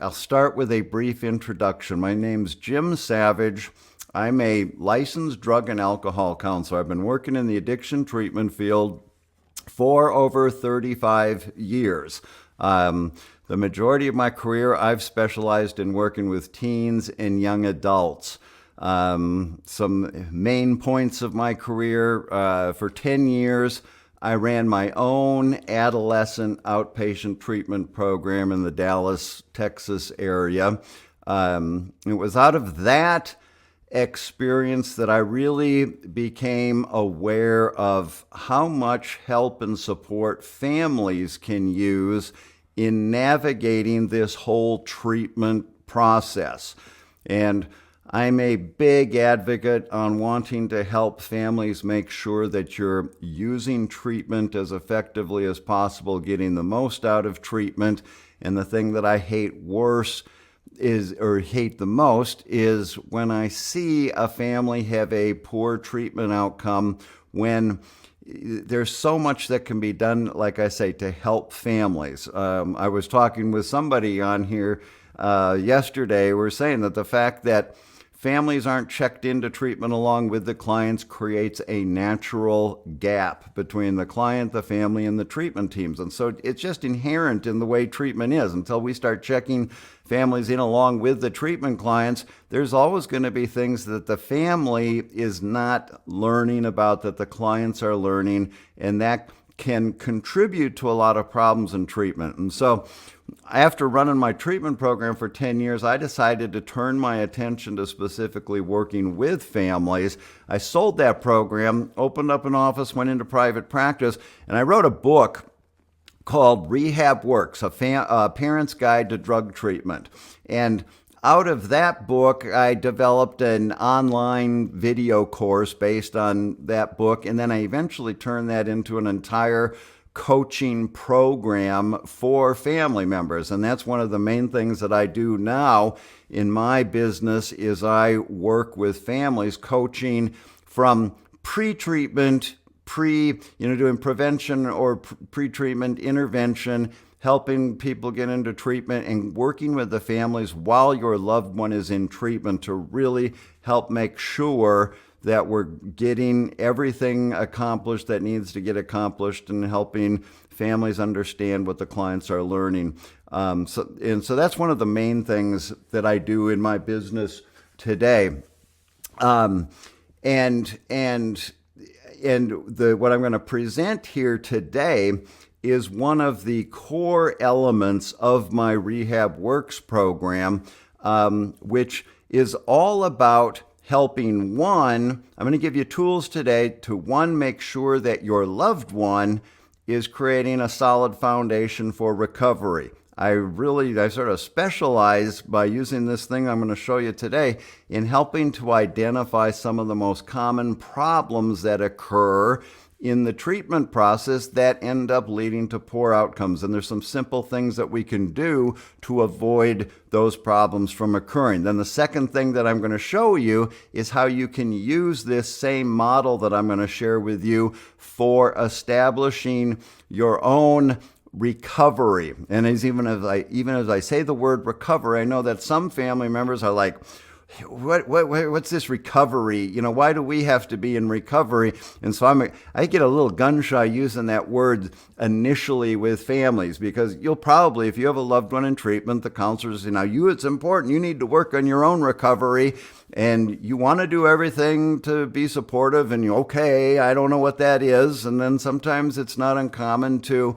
I'll start with a brief introduction. My name's Jim Savage. I'm a licensed drug and alcohol counselor. I've been working in the addiction treatment field for over 35 years. The majority of my career, I've specialized in working with teens and young adults. Some main points of my career, for 10 years, I ran my own adolescent outpatient treatment program in the Dallas, Texas area. It was out of that experience that I really became aware of how much help and support families can use in navigating this whole treatment process. And I'm a big advocate on wanting to help families make sure that you're using treatment as effectively as possible, getting the most out of treatment. And the thing that I hate the most is when I see a family have a poor treatment outcome, when there's so much that can be done, like I say, to help families. I was talking with somebody on here yesterday. We're saying that the fact that families aren't checked into treatment along with the clients creates a natural gap between the client, the family, and the treatment teams. And so it's just inherent in the way treatment is. Until we start checking families in along with the treatment clients, there's always going to be things that the family is not learning about that the clients are learning, and that can contribute to a lot of problems in treatment. And so after running my treatment program for 10 years, I decided to turn my attention to specifically working with families. I sold that program, opened up an office, went into private practice, and I wrote a book called Rehab Works, a parent's guide to drug treatment. And out of that book, I developed an online video course based on that book, and then I eventually turned that into an entire coaching program for family members. And that's one of the main things that I do now in my business is I work with families, coaching from pre-treatment, doing prevention or pre-treatment intervention, helping people get into treatment, and working with the families while your loved one is in treatment to really help make sure that we're getting everything accomplished that needs to get accomplished, and helping families understand what the clients are learning. So that's one of the main things that I do in my business today. What I'm going to present here today is one of the core elements of my Rehab Works program, which is all about helping I'm going to give you tools today to make sure that your loved one is creating a solid foundation for recovery. I sort of specialize by using this thing I'm going to show you today in helping to identify some of the most common problems that occur in the treatment process that end up leading to poor outcomes. And there's some simple things that we can do to avoid those problems from occurring. Then the second thing that I'm going to show you is how you can use this same model that I'm going to share with you for establishing your own recovery. And even as I say the word recovery, I know that some family members are like, what's this recovery? Why do we have to be in recovery? And so I get a little gun shy using that word initially with families, because you'll probably, if you have a loved one in treatment, the counselors say, it's important. You need to work on your own recovery, and you want to do everything to be supportive, and I don't know what that is. And then sometimes it's not uncommon to,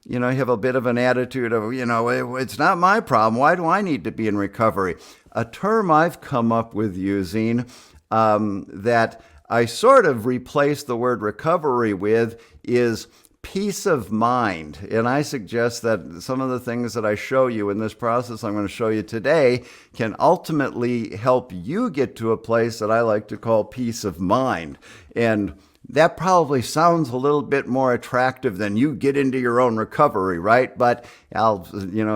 you have a bit of an attitude of, it's not my problem. Why do I need to be in recovery? A term I've come up with using that I sort of replace the word recovery with is peace of mind. And I suggest that some of the things that I show you in this process I'm going to show you today can ultimately help you get to a place that I like to call peace of mind. And that probably sounds a little bit more attractive than you get into your own recovery, right? But I'll,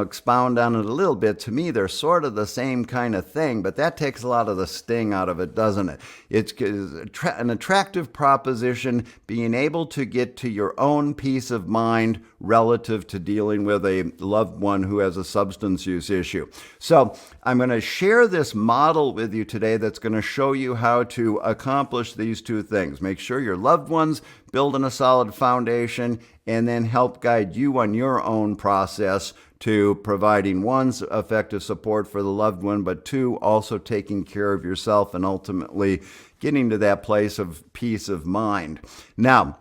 expound on it a little bit. To me, they're sort of the same kind of thing, but that takes a lot of the sting out of it, doesn't it? It's an attractive proposition, being able to get to your own peace of mind relative to dealing with a loved one who has a substance use issue. So I'm going to share this model with you today that's going to show you how to accomplish these two things. Make sure your loved ones building a solid foundation, and then help guide you on your own process to providing, one, effective support for the loved one, but two, also taking care of yourself and ultimately getting to that place of peace of mind. Now,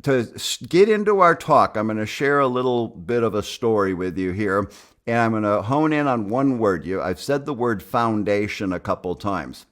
to get into our talk, I'm going to share a little bit of a story with you here, and I'm going to hone in on one word. I've said the word foundation a couple times.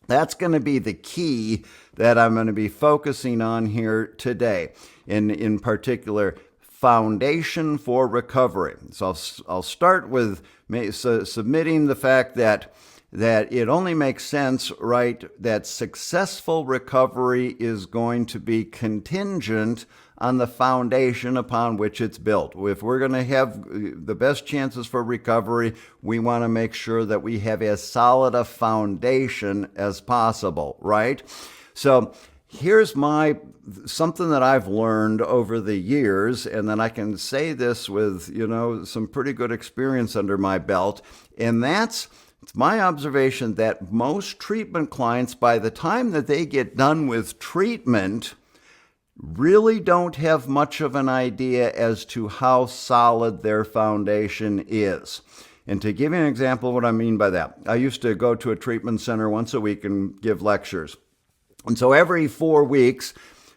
That's going to be the key that I'm going to be focusing on here today, in particular, foundation for recovery. So I'll start with submitting the fact that it only makes sense, right, that successful recovery is going to be contingent on the foundation upon which it's built. If we're going to have the best chances for recovery, we want to make sure that we have as solid a foundation as possible, right? So here's something that I've learned over the years, and then I can say this with, some pretty good experience under my belt, and it's my observation that most treatment clients, by the time that they get done with treatment, really don't have much of an idea as to how solid their foundation is. And to give you an example of what I mean by that, I used to go to a treatment center once a week and give lectures. And so every 4 weeks,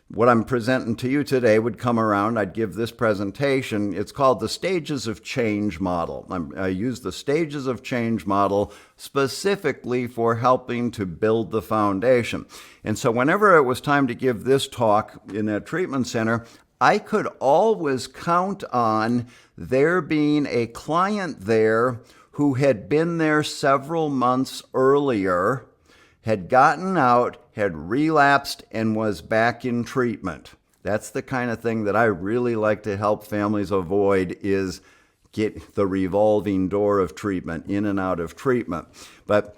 what I'm presenting to you today would come around. I'd give this presentation. It's called the Stages of Change model. I use the Stages of Change model specifically for helping to build the foundation. And so whenever it was time to give this talk in that treatment center, I could always count on there being a client there who had been there several months earlier, had gotten out, had relapsed, and was back in treatment. That's the kind of thing that I really like to help families avoid, is get the revolving door of treatment, in and out of treatment.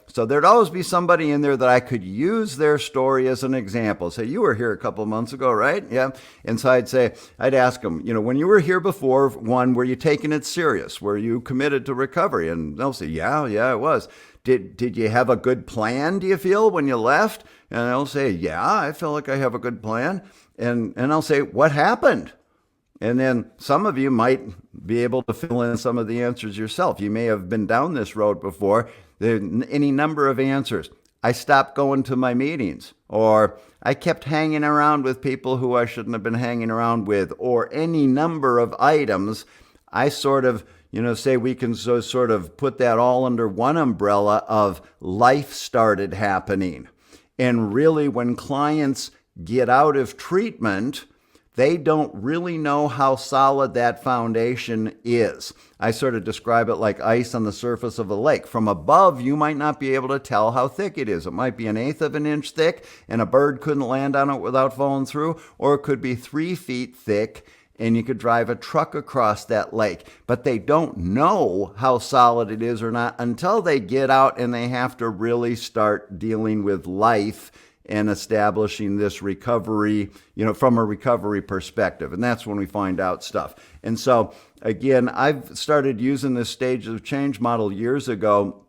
So there'd always be somebody in there that I could use their story as an example. Say, you were here a couple of months ago, right? Yeah. And so I'd ask them, when you were here before, one, were you taking it serious? Were you committed to recovery? And they'll say, yeah, I was. Did you have a good plan, do you feel, when you left? And I'll say, yeah, I feel like I have a good plan. And I'll say, what happened? And then some of you might be able to fill in some of the answers yourself. You may have been down this road before. There are any number of answers. I stopped going to my meetings, or I kept hanging around with people who I shouldn't have been hanging around with, or any number of items. I sort of, say we can sort of put that all under one umbrella of life started happening. And really, when clients get out of treatment, they don't really know how solid that foundation is. I sort of describe it like ice on the surface of a lake. From above, you might not be able to tell how thick it is. It might be 1/8 of an inch thick, and a bird couldn't land on it without falling through, or it could be 3 feet thick, and you could drive a truck across that lake. But they don't know how solid it is or not until they get out and they have to really start dealing with life and establishing this recovery, from a recovery perspective. And that's when we find out stuff. And so, again, I've started using this Stages of Change model years ago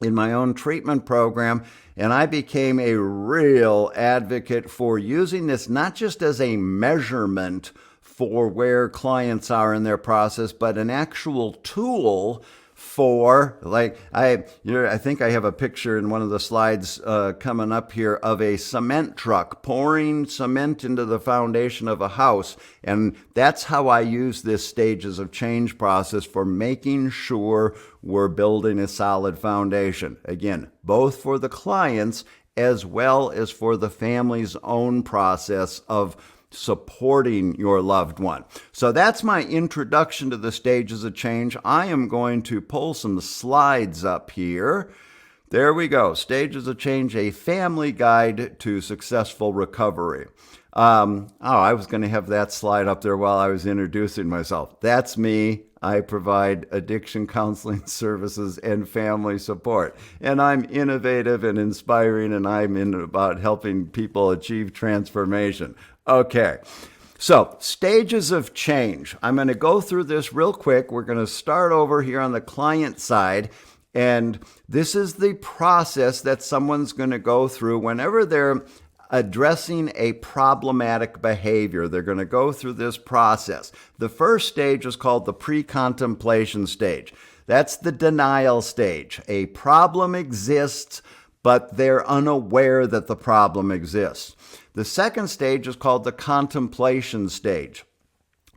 in my own treatment program, and I became a real advocate for using this not just as a measurement for where clients are in their process, but an actual tool for, I think I have a picture in one of the slides coming up here of a cement truck pouring cement into the foundation of a house. And that's how I use this Stages of Change process for making sure we're building a solid foundation. Again, both for the clients as well as for the family's own process of supporting your loved one. So that's my introduction to the Stages of Change. I am going to pull some slides up here. There we go. Stages of Change, a family guide to successful recovery. I was going to have that slide up there while I was introducing myself. That's me. I provide addiction counseling services and family support. And I'm innovative and inspiring, and I'm in about helping people achieve transformation. Okay. So, stages of change. I'm going to go through this real quick. We're going to start over here on the client side. And this is the process that someone's going to go through whenever they're addressing a problematic behavior. They're going to go through this process. The first stage is called the pre-contemplation stage. That's the denial stage. A problem exists, but they're unaware that the problem exists. The second stage is called the contemplation stage.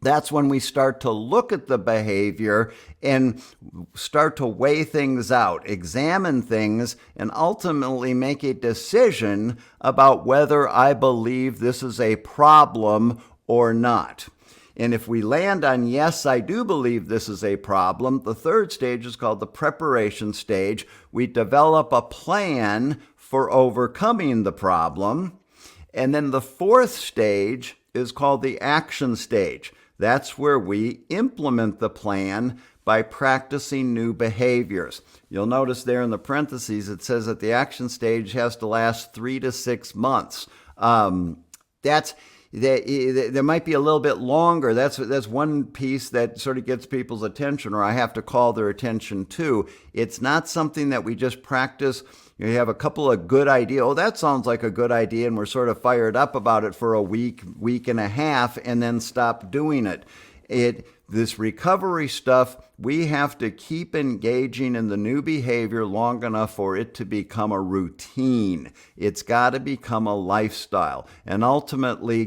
That's when we start to look at the behavior and start to weigh things out, examine things, and ultimately make a decision about whether I believe this is a problem or not. And if we land on, yes, I do believe this is a problem, the third stage is called the preparation stage. We develop a plan for overcoming the problem. And then the fourth stage is called the action stage. That's where we implement the plan by practicing new behaviors. You'll notice there in the parentheses, it says that the action stage has to last 3 to 6 months. There might be a little bit longer. That's one piece that sort of gets people's attention, or I have to call their attention to. It's not something that we just practice. You have a couple of good ideas. Oh, that sounds like a good idea, and we're sort of fired up about it for a week and a half, and then stop doing it. This recovery stuff, we have to keep engaging in the new behavior long enough for it to become a routine. It's got to become a lifestyle. And ultimately,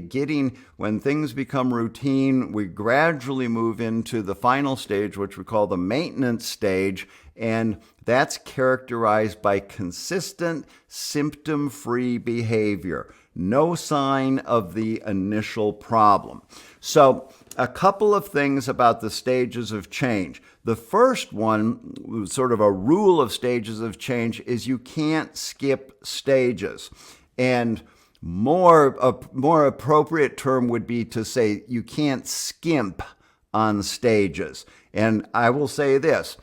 when things become routine, we gradually move into the final stage, which we call the maintenance stage. And that's characterized by consistent, symptom-free behavior. No sign of the initial problem. So, a couple of things about the stages of change. The first one, sort of a rule of stages of change, is you can't skip stages. And a more appropriate term would be to say you can't skimp on stages. And I will say this.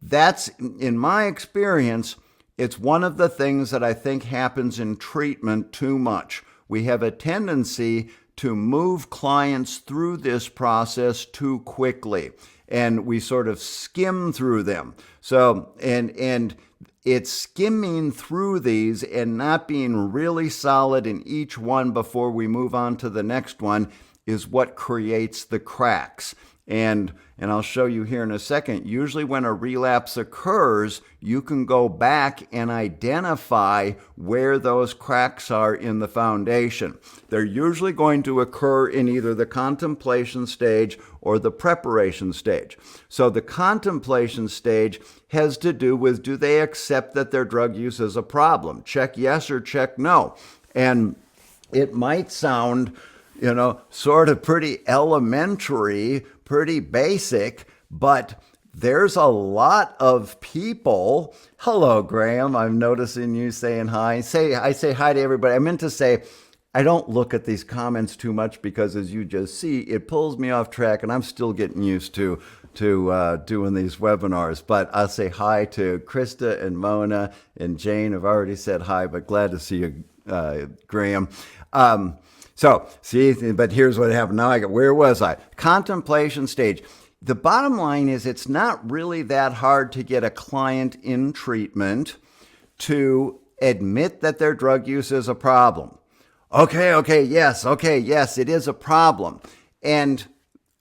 That's, in my experience, it's one of the things that I think happens in treatment too much. We have a tendency to move clients through this process too quickly, and we sort of skim through them. So, and it's skimming through these and not being really solid in each one before we move on to the next one is what creates the cracks. And I'll show you here in a second, usually when a relapse occurs, you can go back and identify where those cracks are in the foundation. They're usually going to occur in either the contemplation stage or the preparation stage. So the contemplation stage has to do with, do they accept that their drug use is a problem? Check yes or check no. And it might sound, sort of pretty elementary, pretty basic, but there's a lot of people. Hello, Graham. I'm noticing you saying hi. I say hi to everybody. I meant to say, I don't look at these comments too much because, as you just see, it pulls me off track, and I'm still getting used to doing these webinars. But I'll say hi to Krista and Mona and Jane. I've already said hi, but glad to see you, Graham. But here's what happened. Now where was I? Contemplation stage. The bottom line is it's not really that hard to get a client in treatment to admit that their drug use is a problem. Okay, yes, it is a problem. And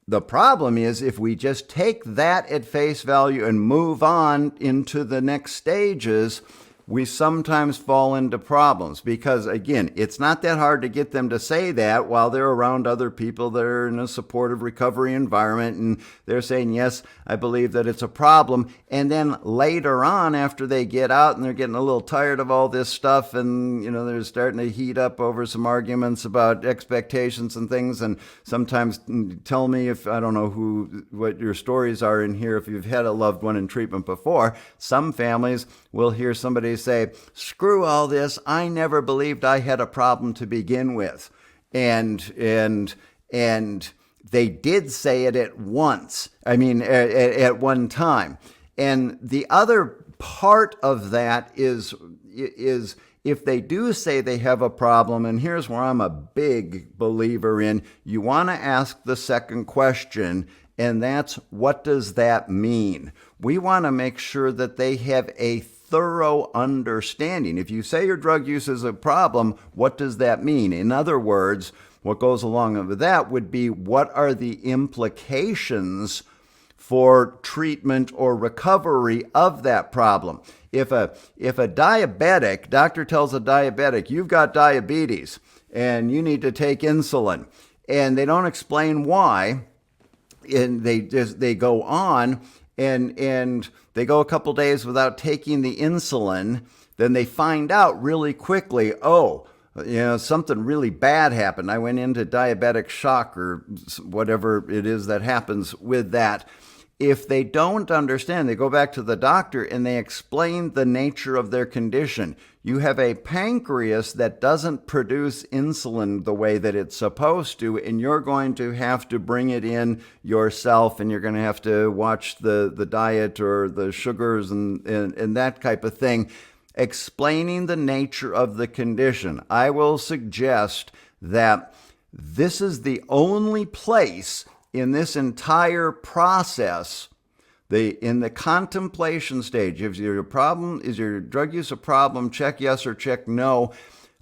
the problem is if we just take that at face value and move on into the next stages, we sometimes fall into problems because, again, it's not that hard to get them to say that while they're around other people that are in a supportive recovery environment and they're saying, yes, I believe that it's a problem. And then later on, after they get out and they're getting a little tired of all this stuff and, they're starting to heat up over some arguments about expectations and things, and sometimes tell me if, I don't know what your stories are in here, if you've had a loved one in treatment before. Some families will hear somebody say, screw all this, I never believed I had a problem to begin with. and they did say it at once. I mean, at one time. And the other part of that is if they do say they have a problem, and here's where I'm a big believer in, you want to ask the second question, and that's, what does that mean? We want to make sure that they have a thorough understanding. If you say your drug use is a problem, what does that mean? In other words, what goes along with that would be, what are the implications for treatment or recovery of that problem? If a diabetic, doctor tells a diabetic, you've got diabetes and you need to take insulin, and they don't explain why, and they go on and they go a couple days without taking the insulin, then they find out really quickly, something really bad happened. I went into diabetic shock or whatever it is that happens with that. If they don't understand, they go back to the doctor and they explain the nature of their condition. You have a pancreas that doesn't produce insulin the way that it's supposed to, and you're going to have to bring it in yourself, and you're going to have to watch the diet or the sugars and that type of thing. Explaining the nature of the condition. I will suggest that this is the only place in this entire process, in the contemplation stage, if your problem is your drug use a problem, check yes or check no.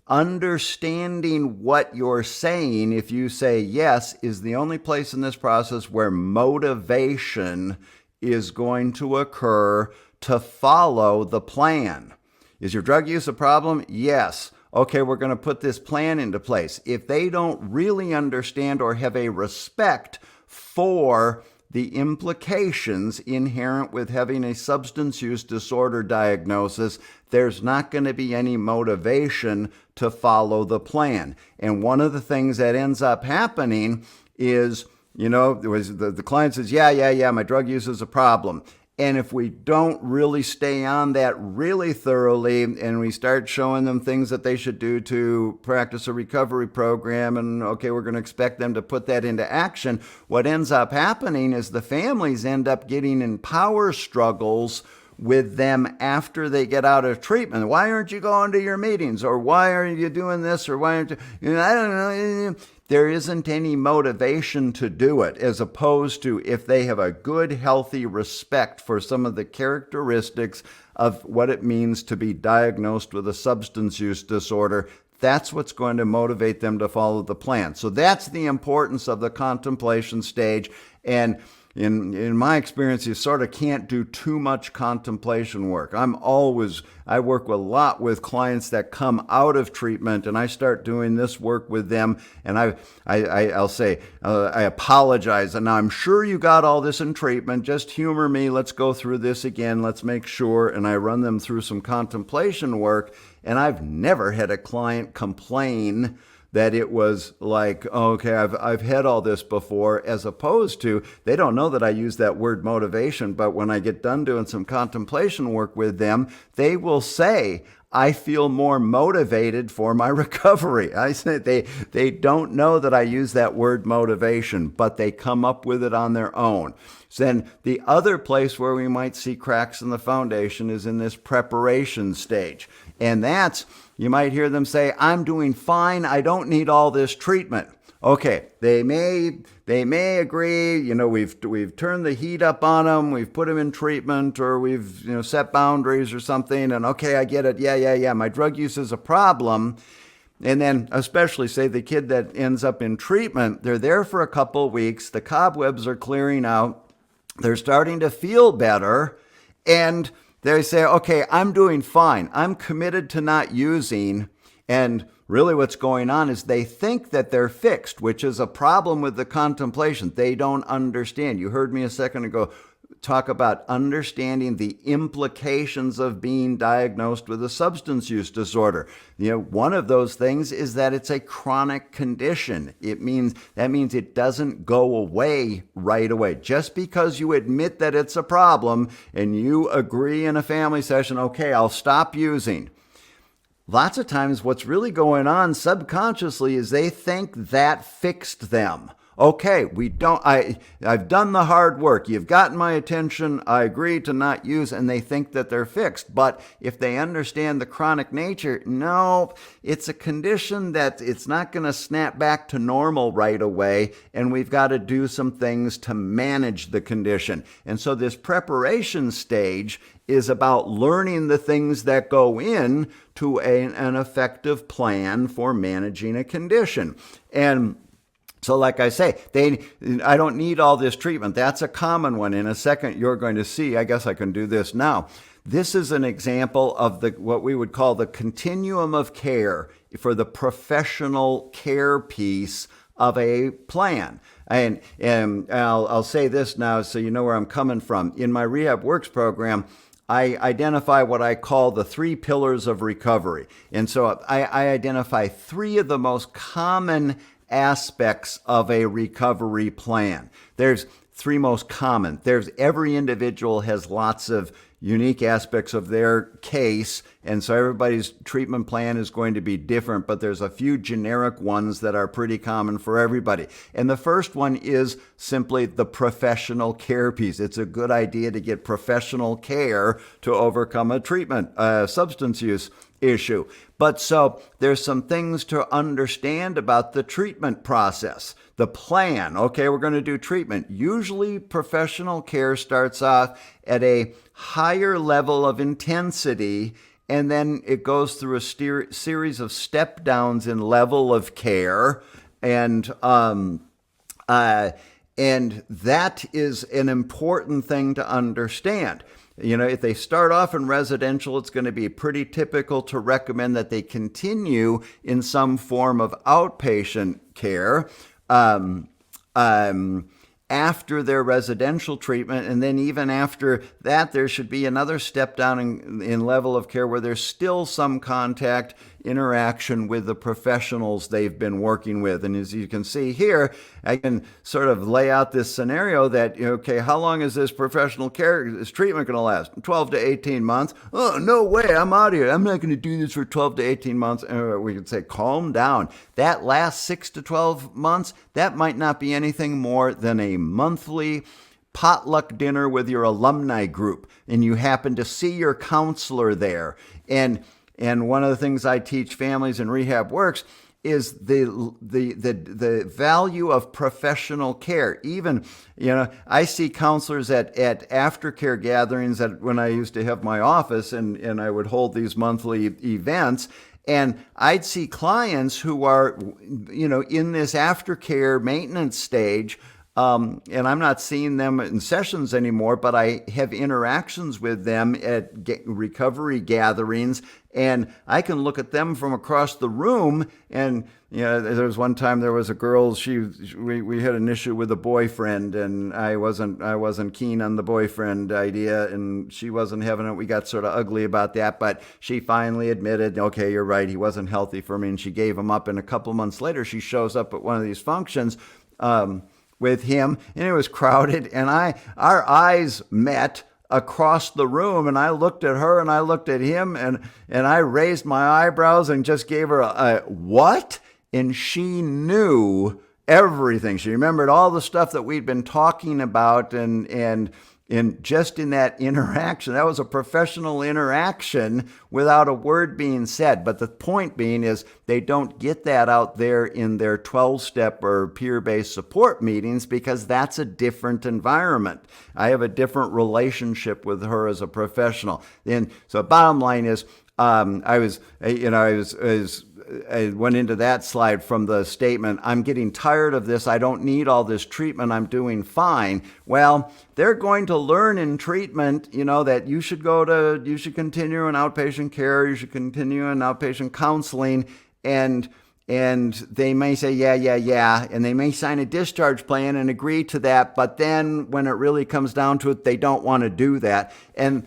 Understanding what you're saying, if you say yes, is the only place in this process where motivation is going to occur to follow the plan. Is your drug use a problem? Yes. Okay, we're going to put this plan into place. If they don't really understand or have a respect for the implications inherent with having a substance use disorder diagnosis, there's not going to be any motivation to follow the plan. And one of the things that ends up happening is, the client says, yeah, my drug use is a problem. And if we don't really stay on that really thoroughly, and we start showing them things that they should do to practice a recovery program, and okay, we're going to expect them to put that into action, what ends up happening is the families end up getting in power struggles with them after they get out of treatment. Why aren't you going to your meetings? Or why are you doing this? Or why aren't you, I don't know. There isn't any motivation to do it, as opposed to if they have a good, healthy respect for some of the characteristics of what it means to be diagnosed with a substance use disorder. That's what's going to motivate them to follow the plan. So that's the importance of the contemplation stage. And in my experience, you sort of can't do too much contemplation work. I work a lot with clients that come out of treatment, and I start doing this work with them, and I'll say, I apologize, and I'm sure you got all this in treatment, just humor me, let's go through this again, let's make sure, and I run them through some contemplation work, and I've never had a client complain that it was like, okay, I've had all this before, as opposed to, they don't know that I use that word motivation, but when I get done doing some contemplation work with them, they will say, I feel more motivated for my recovery. I say they don't know that I use that word motivation, but they come up with it on their own. So then the other place where we might see cracks in the foundation is in this preparation stage. And that's, you might hear them say, I'm doing fine, I don't need all this treatment. Okay, they may agree, we've turned the heat up on them, we've put them in treatment, or we've set boundaries or something, and okay, I get it, yeah, my drug use is a problem. And then especially say the kid that ends up in treatment, they're there for a couple weeks, the cobwebs are clearing out, they're starting to feel better, and they say, okay, I'm doing fine. I'm committed to not using. And really what's going on is they think that they're fixed, which is a problem with the contemplation. They don't understand. You heard me a second ago talk about understanding the implications of being diagnosed with a substance use disorder. One of those things is that it's a chronic condition. That means it doesn't go away right away. Just because you admit that it's a problem and you agree in a family session, okay, I'll stop using. lots of times what's really going on subconsciously is they think that fixed them. Okay, I've done the hard work. You've gotten my attention. I agree to not use, and they think that they're fixed. But if they understand the chronic nature, no, it's a condition that it's not going to snap back to normal right away, and we've got to do some things to manage the condition. And so this preparation stage is about learning the things that go in to an effective plan for managing a condition. And so like I say, I don't need all this treatment. That's a common one. In a second, you're going to see, I guess I can do this now. This is an example of what we would call the continuum of care for the professional care piece of a plan. And I'll say this now so you know where I'm coming from. In my Rehab Works program, I identify what I call the 3 pillars of recovery. And so I identify 3 of the most common aspects of a recovery plan. There's 3 most common. Every individual has lots of unique aspects of their case, and so everybody's treatment plan is going to be different, but there's a few generic ones that are pretty common for everybody. And the first one is simply the professional care piece. It's a good idea to get professional care to overcome a treatment, substance use issue. But so there's some things to understand about the treatment process. The plan, okay, we're going to do treatment. Usually professional care starts off at a higher level of intensity, and then it goes through a series of step downs in level of care. And that is an important thing to understand. You know, if they start off in residential, it's going to be pretty typical to recommend that they continue in some form of outpatient care after their residential treatment. And then even after that, there should be another step down in level of care where there's still some contact, interaction with the professionals they've been working with. And as you can see here, I can sort of lay out this scenario that, okay, how long is this professional care, this treatment going to last? 12 to 18 months. Oh, no way, I'm out of here. I'm not going to do this for 12 to 18 months. We could say, calm down. That last 6 to 12 months, that might not be anything more than a monthly potluck dinner with your alumni group, and you happen to see your counselor there. And one of the things I teach families in Rehab Works is the value of professional care. Even, I see counselors at aftercare gatherings when I used to have my office, and I would hold these monthly events. And I'd see clients who are, in this aftercare maintenance stage, and I'm not seeing them in sessions anymore, but I have interactions with them at recovery gatherings, and I can look at them from across the room. And there was one time there was a girl. We had an issue with a boyfriend, and I wasn't keen on the boyfriend idea, and she wasn't having it. We got sort of ugly about that, but she finally admitted, okay, you're right, he wasn't healthy for me, and she gave him up. And a couple months later, she shows up at one of these functions with him, and it was crowded, and our eyes met across the room, and I looked at her and I looked at him, and I raised my eyebrows and just gave her a what? And she knew everything. She remembered all the stuff that we'd been talking about, and just in that interaction, that was a professional interaction without a word being said. But the point being is they don't get that out there in their 12-step or peer-based support meetings, because that's a different environment. I have a different relationship with her as a professional. And so bottom line is, I went into that slide from the statement, I'm getting tired of this. I don't need all this treatment. I'm doing fine. Well, they're going to learn in treatment, that you should continue in outpatient care. You should continue in outpatient counseling. And they may say, yeah. And they may sign a discharge plan and agree to that. But then when it really comes down to it, they don't want to do that. And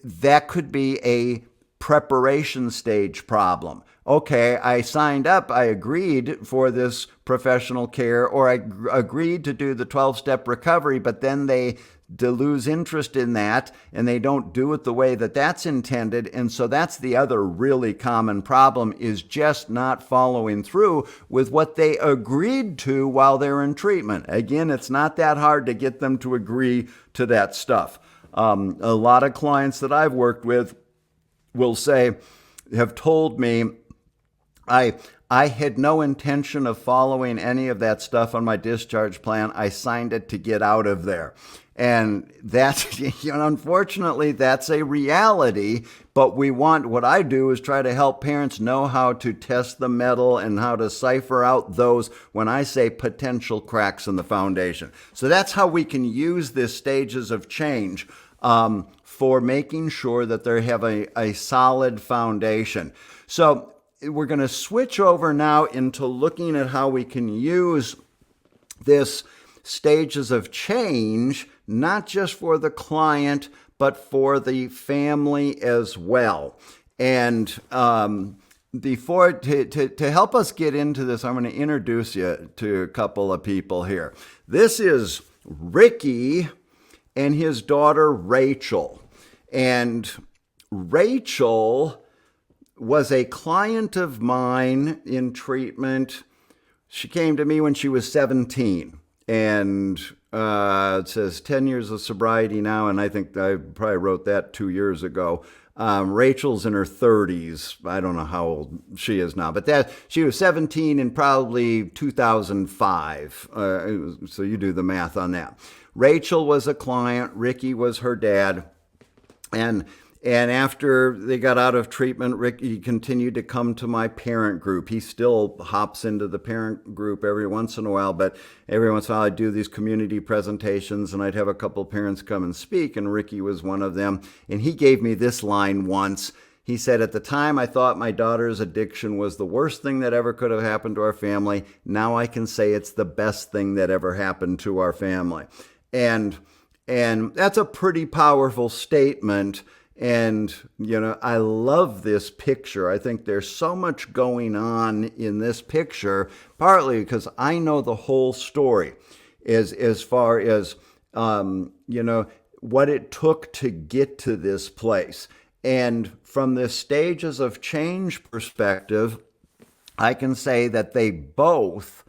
that could be a preparation stage problem. Okay, I signed up, I agreed for this professional care, or I agreed to do the 12-step recovery, but then they to lose interest in that, and they don't do it the way that that's intended. And so that's the other really common problem, is just not following through with what they agreed to while they're in treatment. Again, it's not that hard to get them to agree to that stuff. A lot of clients that I've worked with will have told me, I had no intention of following any of that stuff on my discharge plan. I signed it to get out of there. And that's, unfortunately, that's a reality. But what I do is try to help parents know how to test the metal and how to cipher out those, when I say potential cracks in the foundation. So that's how we can use this stages of change for making sure that they have a solid foundation. So we're going to switch over now into looking at how we can use this stages of change, not just for the client, but for the family as well. And before to help us get into this, I'm going to introduce you to a couple of people here. This is Ricky and his daughter Rachel. And Rachel was a client of mine in treatment. She came to me when she was 17. And it says 10 years of sobriety now, and I think I probably wrote that 2 years ago. Rachel's in her 30s. I don't know how old she is now, but she was 17 in probably 2005. So you do the math on that. Rachel was a client. Ricky was her dad. And after they got out of treatment, Ricky continued to come to my parent group. He still hops into the parent group every once in a while, but every once in a while I'd do these community presentations and I'd have a couple parents come and speak, and Ricky was one of them. And he gave me this line once. He said, "At the time, I thought my daughter's addiction was the worst thing that ever could have happened to our family. Now I can say it's the best thing that ever happened to our family." And that's a pretty powerful statement. And, I love this picture. I think there's so much going on in this picture, partly because I know the whole story as far as, what it took to get to this place. And from the stages of change perspective, I can say that they both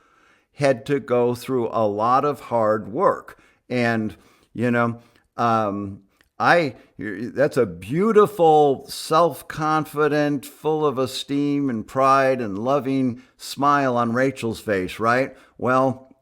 had to go through a lot of hard work. And, that's a beautiful, self-confident, full of esteem and pride and loving smile on Rachel's face, right? Well,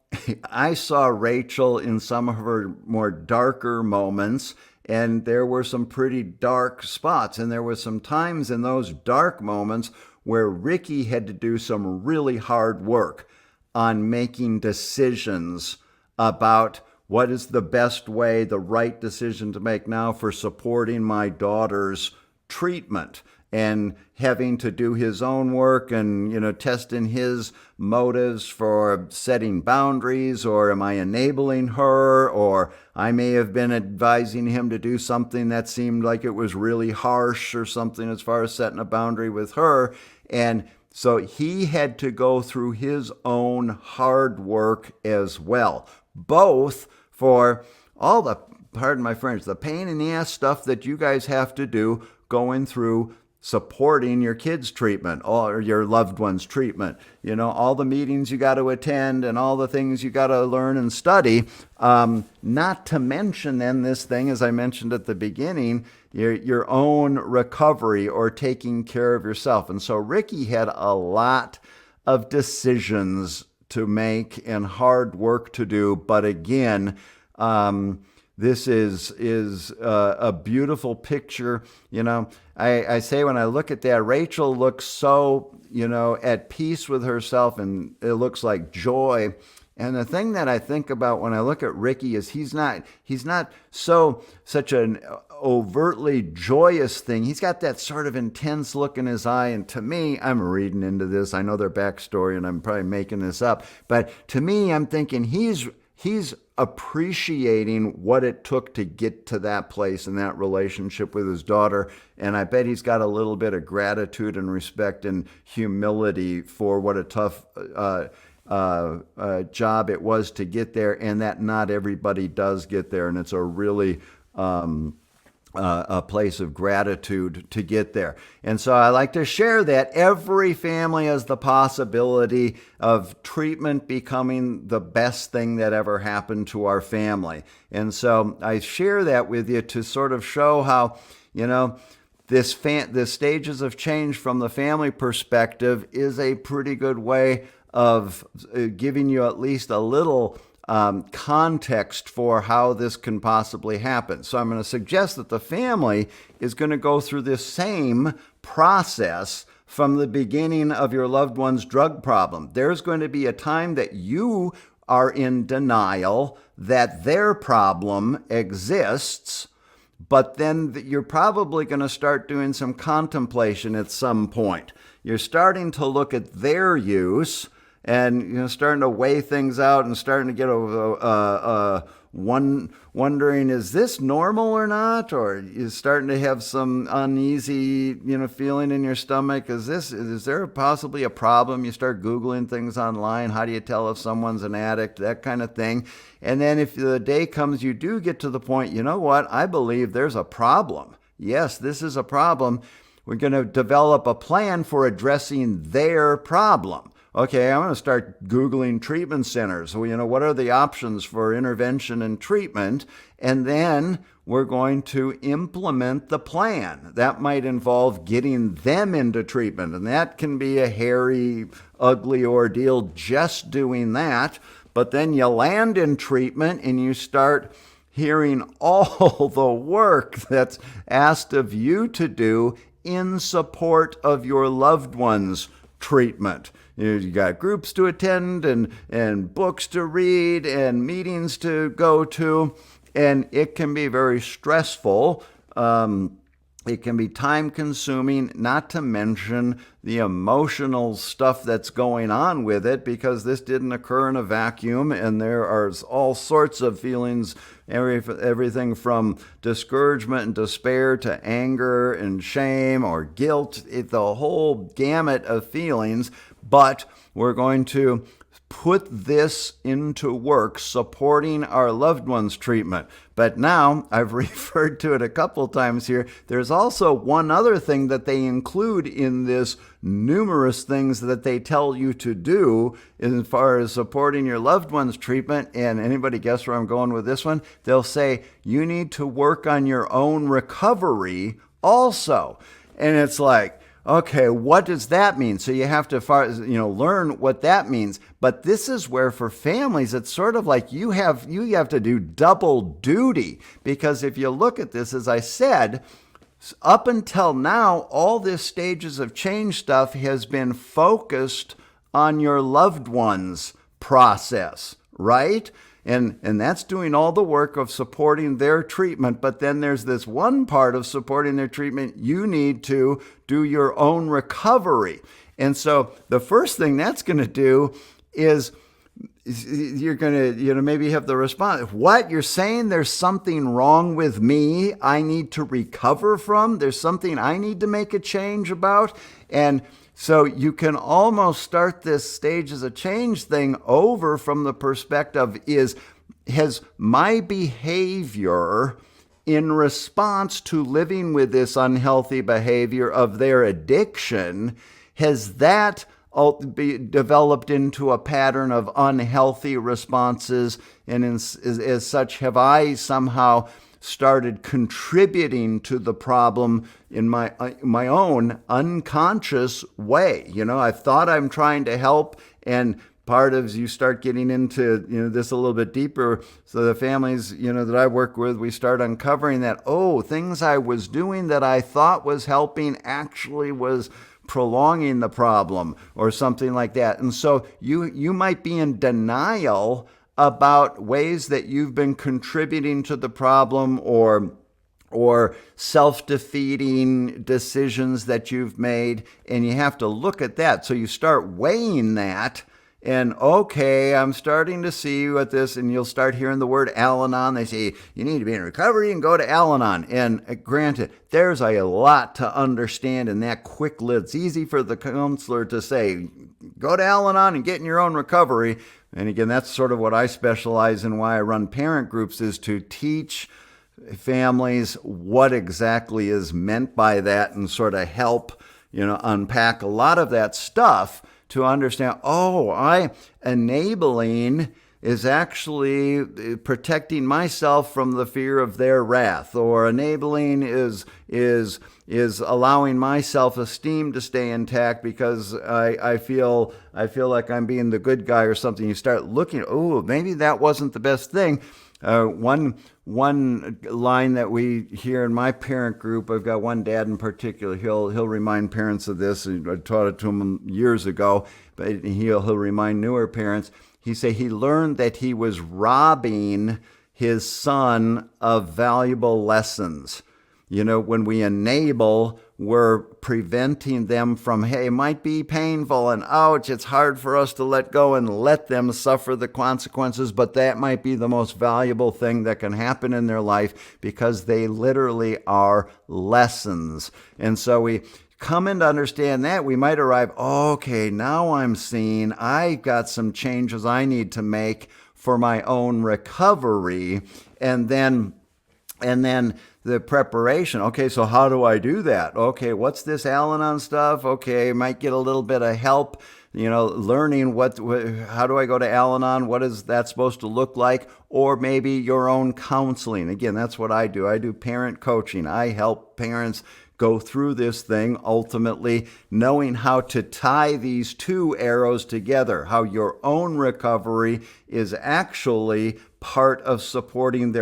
I saw Rachel in some of her more darker moments, and there were some pretty dark spots. And there were some times in those dark moments where Ricky had to do some really hard work on making decisions about what is the best way, the right decision to make now for supporting my daughter's treatment, and having to do his own work and, testing his motives for setting boundaries, or am I enabling her, or I may have been advising him to do something that seemed like it was really harsh or something as far as setting a boundary with her. And so he had to go through his own hard work as well, both for all the, pardon my French, the pain in the ass stuff that you guys have to do going through supporting your kids' treatment or your loved one's treatment. All the meetings you got to attend and all the things you got to learn and study. Not to mention then this thing, as I mentioned at the beginning, your own recovery or taking care of yourself. And so Ricky had a lot of decisions to make and hard work to do. But again, this is a beautiful picture. I say when I look at that, Rachel looks so, at peace with herself, and it looks like joy. And the thing that I think about when I look at Ricky is he's not such an overtly joyous thing. He's got that sort of intense look in his eye. And to me, I'm reading into this. I know their backstory and I'm probably making this up. But to me, I'm thinking he's appreciating what it took to get to that place and that relationship with his daughter. And I bet he's got a little bit of gratitude and respect and humility for what a tough job it was to get there, and that not everybody does get there, and it's a really a place of gratitude to get there. And so I like to share that every family has the possibility of treatment becoming the best thing that ever happened to our family. And so I share that with you to sort of show how, the stages of change from the family perspective is a pretty good way of giving you at least a little context for how this can possibly happen. So I'm going to suggest that the family is going to go through this same process from the beginning of your loved one's drug problem. There's going to be a time that you are in denial that their problem exists, but then you're probably going to start doing some contemplation at some point. You're starting to look at their use and starting to weigh things out and starting to get wondering, is this normal or not? Or you're starting to have some uneasy feeling in your stomach. Is there possibly a problem? You start Googling things online. How do you tell if someone's an addict? That kind of thing. And then if the day comes you do get to the point, you know what, I believe there's a problem. Yes, this is a problem. We're going to develop a plan for addressing their problem. Okay, I'm going to start Googling treatment centers. What are the options for intervention and treatment? And then we're going to implement the plan. That might involve getting them into treatment. And that can be a hairy, ugly ordeal just doing that. But then you land in treatment and you start hearing all the work that's asked of you to do in support of your loved one's treatment. You got groups to attend and books to read and meetings to go to, and it can be very stressful. It can be time-consuming, not to mention the emotional stuff that's going on with it, because this didn't occur in a vacuum, and there are all sorts of feelings, everything from discouragement and despair to anger and shame or guilt, the whole gamut of feelings. But we're going to put this into work, supporting our loved one's treatment. But now, I've referred to it a couple times here, there's also one other thing that they include in this numerous things that they tell you to do as far as supporting your loved one's treatment. And anybody guess where I'm going with this one? They'll say, you need to work on your own recovery also. And it's like, okay, what does that mean? So you have to learn what that means. But this is where for families, it's sort of like you have to do double duty. Because if you look at this, as I said, up until now, all this stages of change stuff has been focused on your loved one's process, right? And that's doing all the work of supporting their treatment. But then there's this one part of supporting their treatment. You need to do your own recovery. And so the first thing that's going to do is you're going to maybe have the response, what, you're saying there's something wrong with me I need to recover from? There's something I need to make a change about? And so you can almost start this stages of change thing over from the perspective has my behavior in response to living with this unhealthy behavior of their addiction, has that developed into a pattern of unhealthy responses? And as such, have I somehow started contributing to the problem in my own unconscious way? I thought I'm trying to help, and part of you start getting into this a little bit deeper. So the families that I work with, we start uncovering that things I was doing that I thought was helping actually was prolonging the problem or something like that. And so you might be in denial about ways that you've been contributing to the problem or self-defeating decisions that you've made, and you have to look at that. So you start weighing that, and okay, I'm starting to see what this, and you'll start hearing the word Al-Anon. They say, you need to be in recovery and go to Al-Anon. And granted, there's a lot to understand in that quick list. It's easy for the counselor to say, go to Al-Anon and get in your own recovery. And again, that's sort of what I specialize in, why I run parent groups, is to teach families what exactly is meant by that and sort of help, unpack a lot of that stuff to understand, enabling is actually protecting myself from the fear of their wrath, or enabling is allowing my self-esteem to stay intact because I feel like I'm being the good guy or something. You start looking, maybe that wasn't the best thing. One line that we hear in my parent group, I've got one dad in particular, he'll remind parents of this. I taught it to him years ago, but he'll remind newer parents. He say he learned that he was robbing his son of valuable lessons. When we enable, we're preventing them from, hey, it might be painful and ouch, it's hard for us to let go and let them suffer the consequences, but that might be the most valuable thing that can happen in their life because they literally are lessons. And so we come to understand that, we might arrive, okay, now I'm seeing I've got some changes I need to make for my own recovery. And then the preparation. Okay, so how do I do that? Okay, what's this Al-Anon stuff? Okay, I might get a little bit of help, learning how do I go to Al-Anon? What is that supposed to look like? Or maybe your own counseling. Again, that's what I do. I do parent coaching. I help parents go through this thing, ultimately knowing how to tie these two arrows together, how your own recovery is actually part of supporting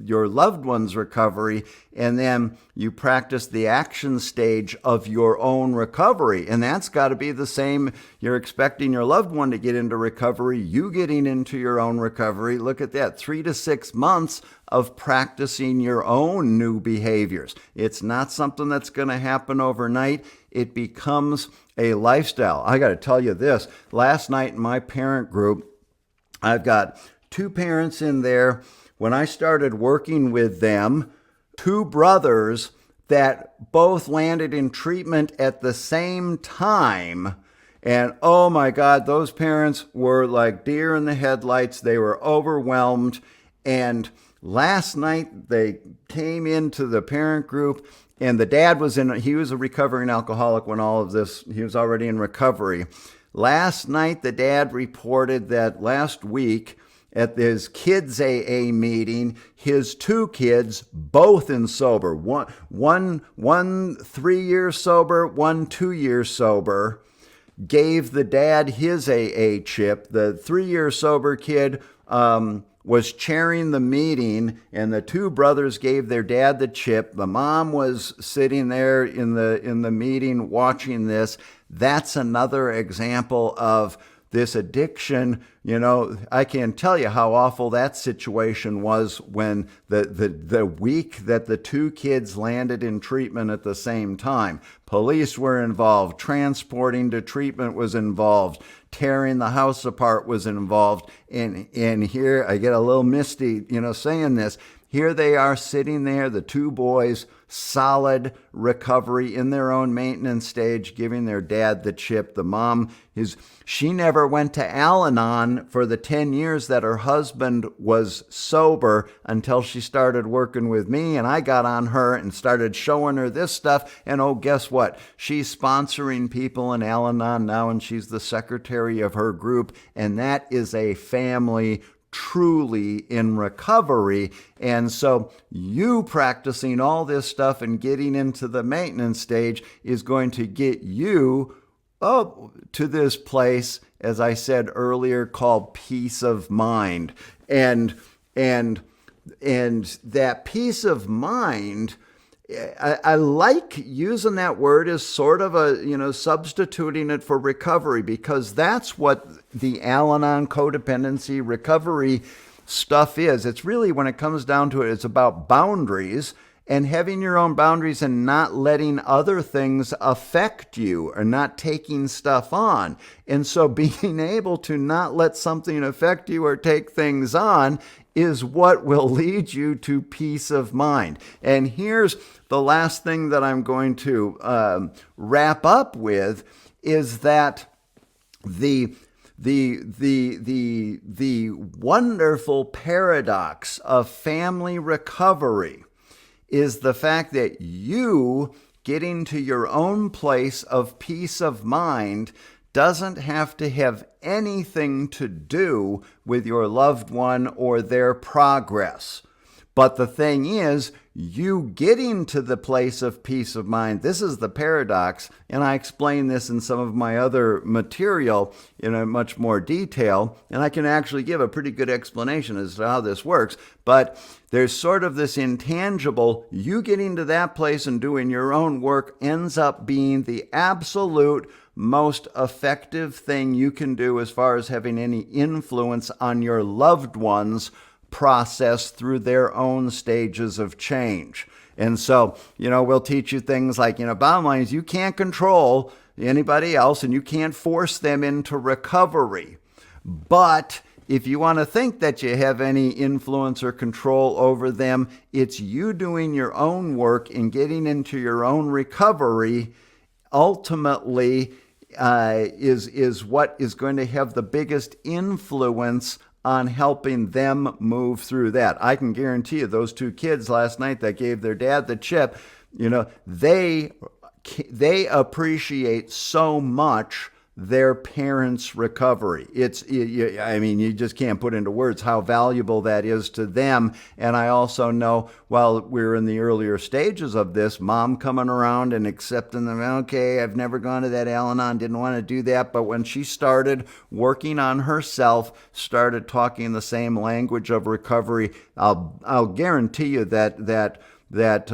your loved one's recovery, and then you practice the action stage of your own recovery. And that's got to be the same. You're expecting your loved one to get into recovery, you getting into your own recovery. Look at that, 3 to 6 months of practicing your own new behaviors. It's not something that's going to happen overnight. It becomes a lifestyle. I got to tell you this. Last night in my parent group, I've got 2 parents in there. When I started working with them, 2 brothers that both landed in treatment at the same time. And oh my God, those parents were like deer in the headlights. They were overwhelmed. And last night they came into the parent group, and the dad he was a recovering alcoholic when all of this, he was already in recovery. Last night, the dad reported that last week at his kids' AA meeting, his 2 kids, both in sober, one 3 years sober, one 2 years sober, gave the dad his AA chip. The 3-year sober kid was chairing the meeting, and the 2 brothers gave their dad the chip. The mom was sitting there in the meeting watching this. That's another example of this addiction. I can't tell you how awful that situation was when the week that the 2 kids landed in treatment at the same time. Police were involved, transporting to treatment was involved, tearing the house apart was involved. And here I get a little misty, saying this. Here they are sitting there, the 2 boys, solid recovery in their own maintenance stage, giving their dad the chip. The mom, she never went to Al-Anon for the 10 years that her husband was sober until she started working with me, and I got on her and started showing her this stuff. And oh, guess what? She's sponsoring people in Al-Anon now, and she's the secretary of her group, and that is a family truly in recovery. And so you practicing all this stuff and getting into the maintenance stage is going to get you up to this place, as I said earlier, called peace of mind. And that peace of mind, I like using that word as sort of substituting it for recovery, because that's what the Al-Anon codependency recovery stuff is. It's really, when it comes down to it, it's about boundaries and having your own boundaries and not letting other things affect you or not taking stuff on. And so being able to not let something affect you or take things on is what will lead you to peace of mind. And here's the last thing that I'm going to wrap up with, is that the the wonderful paradox of family recovery is the fact that you getting to your own place of peace of mind doesn't have to have anything to do with your loved one or their progress. But the thing is, you getting to the place of peace of mind, this is the paradox, and I explain this in some of my other material in a much more detail, and I can actually give a pretty good explanation as to how this works, but there's sort of this intangible, you getting to that place and doing your own work ends up being the absolute most effective thing you can do as far as having any influence on your loved ones process through their own stages of change. And so, we'll teach you things like, bottom line is you can't control anybody else and you can't force them into recovery. But if you want to think that you have any influence or control over them, it's you doing your own work and getting into your own recovery ultimately is what is going to have the biggest influence on helping them move through that. I can guarantee you those two kids last night that gave their dad the chip, they appreciate so much their parents' recovery. You just can't put into words how valuable that is to them. And I also know while we're in the earlier stages of this, mom coming around and accepting them, okay, I've never gone to that Al-Anon, didn't want to do that. But when she started working on herself, started talking the same language of recovery, I'll guarantee you that both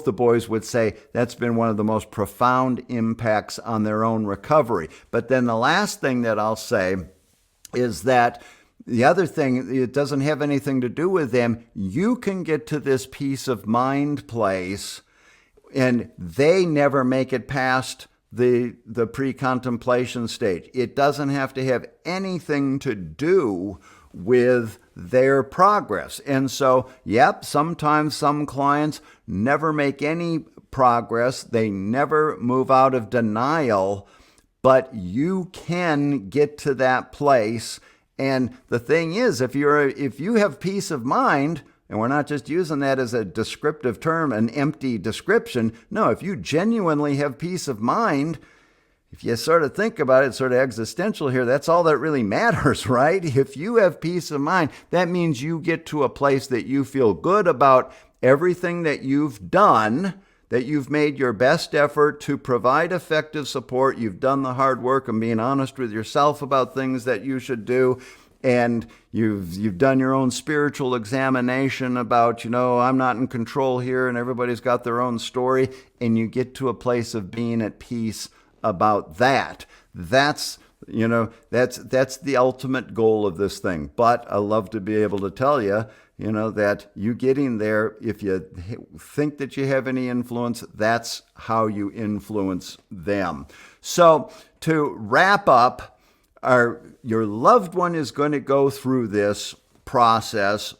the boys would say that's been one of the most profound impacts on their own recovery. But then the last thing that I'll say is that the other thing, it doesn't have anything to do with them. You can get to this peace of mind place and they never make it past the pre-contemplation stage. It doesn't have to have anything to do with their progress. And so, sometimes some clients never make any progress. They never move out of denial, but you can get to that place. And the thing is, if you have peace of mind, and we're not just using that as a descriptive term, an empty description. No, if you genuinely have peace of mind, if you sort of think about it, sort of existential here, that's all that really matters, right? If you have peace of mind, that means you get to a place that you feel good about everything that you've done, that you've made your best effort to provide effective support, you've done the hard work of being honest with yourself about things that you should do, and you've done your own spiritual examination about, I'm not in control here and everybody's got their own story, and you get to a place of being at peace about that. That's the ultimate goal of this thing. But I love to be able to tell you, that you getting there, if you think that you have any influence, that's how you influence them. So to wrap up, your loved one is going to go through this process,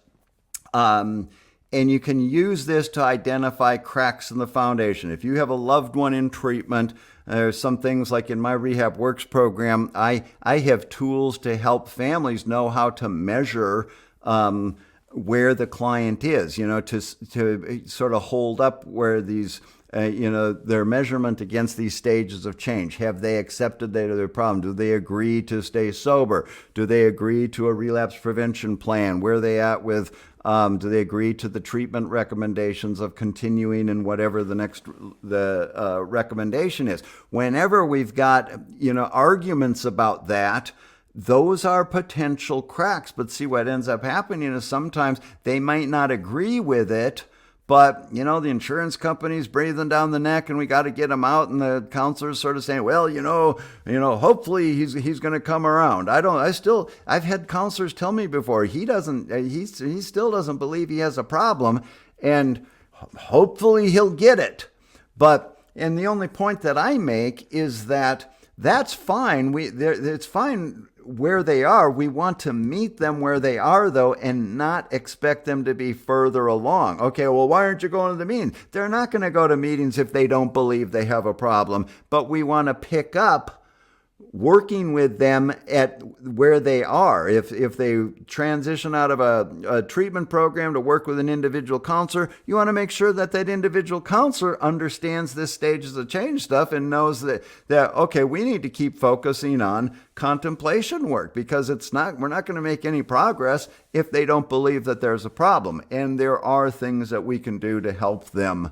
and you can use this to identify cracks in the foundation. If you have a loved one in treatment, there's some things like in my Rehab Works program, I have tools to help families know how to measure where the client is, to sort of hold up where these, their measurement against these stages of change. Have they accepted their problem? Do they agree to stay sober? Do they agree to a relapse prevention plan? Where are they at with do they agree to the treatment recommendations of continuing and whatever the recommendation is? Whenever we've got, arguments about that, those are potential cracks. But see, what ends up happening is sometimes they might not agree with it, but, the insurance company's breathing down the neck and we got to get him out. And the counselor's sort of saying, well, hopefully he's going to come around. I've had counselors tell me before, he still doesn't believe he has a problem and hopefully he'll get it. And the only point that I make is that that's fine. It's fine where they are. We want to meet them where they are, though, and not expect them to be further along. Okay, well, why aren't you going to the meetings? They're not going to go to meetings if they don't believe they have a problem. But we want to pick up working with them at where they are. If they transition out of a treatment program to work with an individual counselor, you want to make sure that individual counselor understands this stages of change stuff and knows that okay, we need to keep focusing on contemplation work, because we're not going to make any progress if they don't believe that there's a problem. And there are things that we can do to help them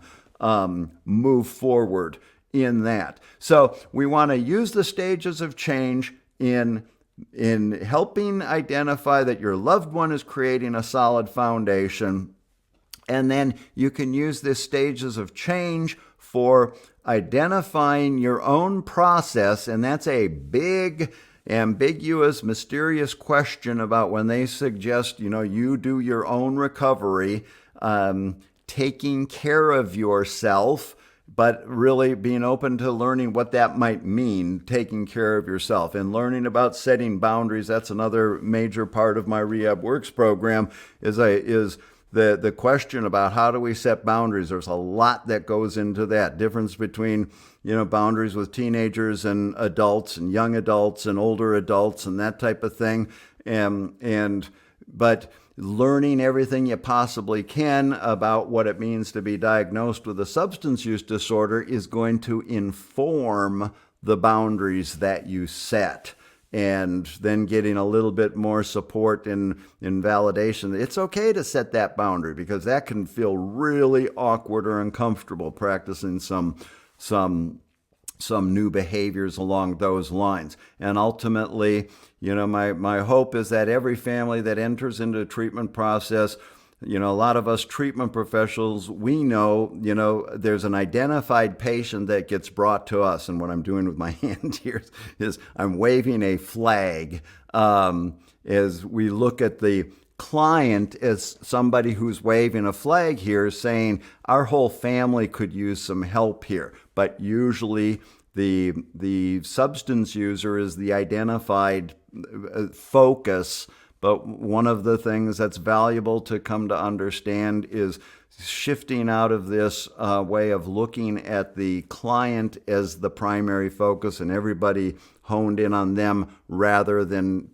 move forward in that. So we want to use the stages of change in helping identify that your loved one is creating a solid foundation. And then you can use the stages of change for identifying your own process. And that's a big, ambiguous, mysterious question about when they suggest, you do your own recovery, taking care of yourself, but really being open to learning what that might mean, taking care of yourself, and learning about setting boundaries. That's another major part of my Rehab Works program, is the question about how do we set boundaries. There's a lot that goes into that. Difference between, boundaries with teenagers and adults and young adults and older adults and that type of thing. But learning everything you possibly can about what it means to be diagnosed with a substance use disorder is going to inform the boundaries that you set. And then getting a little bit more support and validation. It's okay to set that boundary, because that can feel really awkward or uncomfortable, practicing some new behaviors along those lines. And ultimately, my hope is that every family that enters into a treatment process, a lot of us treatment professionals, we know, there's an identified patient that gets brought to us. And what I'm doing with my hand here is I'm waving a flag as we look at the client as somebody who's waving a flag here, saying our whole family could use some help here. But usually the substance user is the identified focus. But one of the things that's valuable to come to understand is shifting out of this way of looking at the client as the primary focus and everybody honed in on them, rather than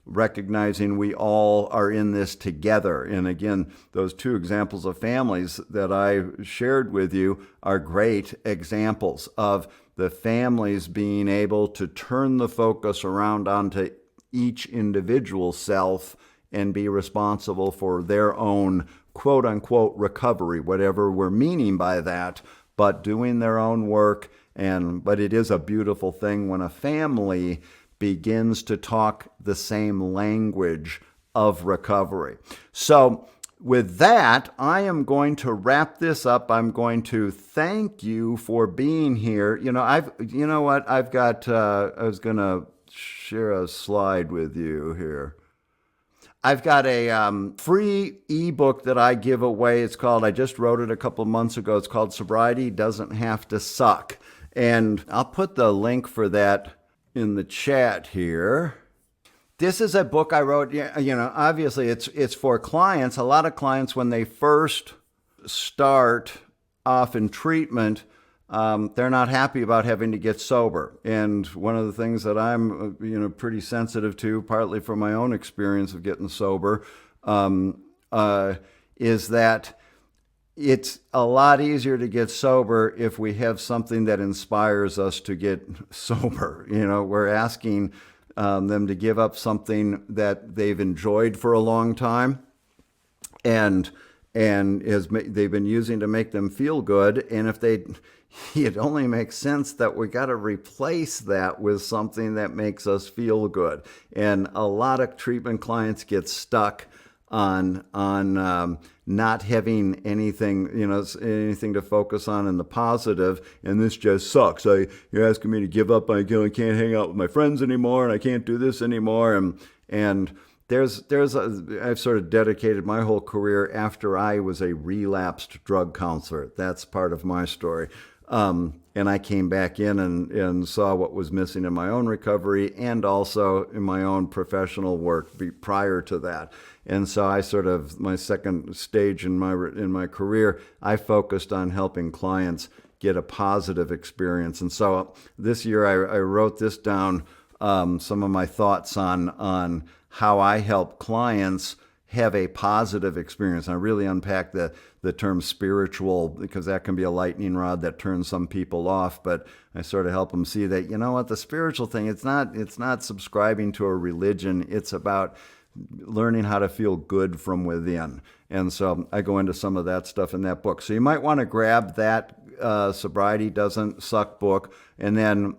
recognizing we all are in this together. And again, those two examples of families that I shared with you are great examples of the families being able to turn the focus around onto each individual self and be responsible for their own quote unquote recovery, whatever we're meaning by that, but doing their own work. But it is a beautiful thing when a family begins to talk the same language of recovery. So with that, I am going to wrap this up. I'm going to thank you for being here. I was going to share a slide with you here. I've got a free ebook that I give away. I just wrote it a couple months ago. It's called Sobriety Doesn't Have to Suck. And I'll put the link for that in the chat here. This is a book I wrote, obviously it's for clients. A lot of clients, when they first start off in treatment, they're not happy about having to get sober. And one of the things that I'm, pretty sensitive to, partly from my own experience of getting sober, is that it's a lot easier to get sober if we have something that inspires us to get sober. We're asking them to give up something that they've enjoyed for a long time and they've been using to make them feel good. And it only makes sense that we got to replace that with something that makes us feel good. And a lot of treatment clients get stuck on not having anything, anything to focus on in the positive, and this just sucks. You're asking me to give up. I can't hang out with my friends anymore, and I can't do this anymore. And I've sort of dedicated my whole career after I was a relapsed drug counselor. That's part of my story. And I came back in and saw what was missing in my own recovery and also in my own professional work prior to that. And so my second stage in my career, I focused on helping clients get a positive experience. And so this year I wrote this down, some of my thoughts on how I help clients have a positive experience. And I really unpack the term spiritual, because that can be a lightning rod that turns some people off. But I sort of help them see that, you know what, the spiritual thing, it's not subscribing to a religion. It's about learning how to feel good from within. And so I go into some of that stuff in that book. So you might want to grab that Sobriety Doesn't Suck book. And then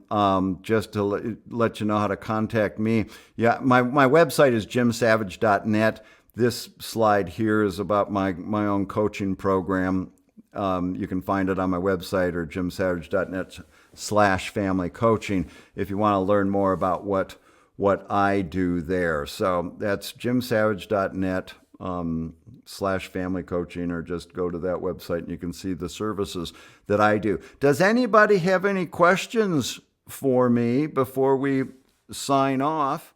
just to let you know how to contact me, yeah, my website is jimsavage.net. This slide here is about my own coaching program. You can find it on my website or jimsavage.net/family coaching if you want to learn more about what I do there. So that's jimsavage.net /family coaching, or just go to that website and you can see the services that I do. Does anybody have any questions for me before we sign off?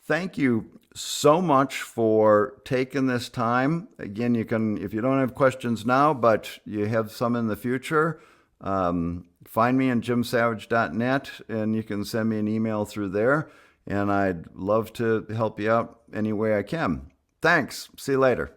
Thank you so much for taking this time. Again, you can, if you don't have questions now, but you have some in the future, find me on jimsavage.net and you can send me an email through there. And I'd love to help you out any way I can. Thanks. See you later.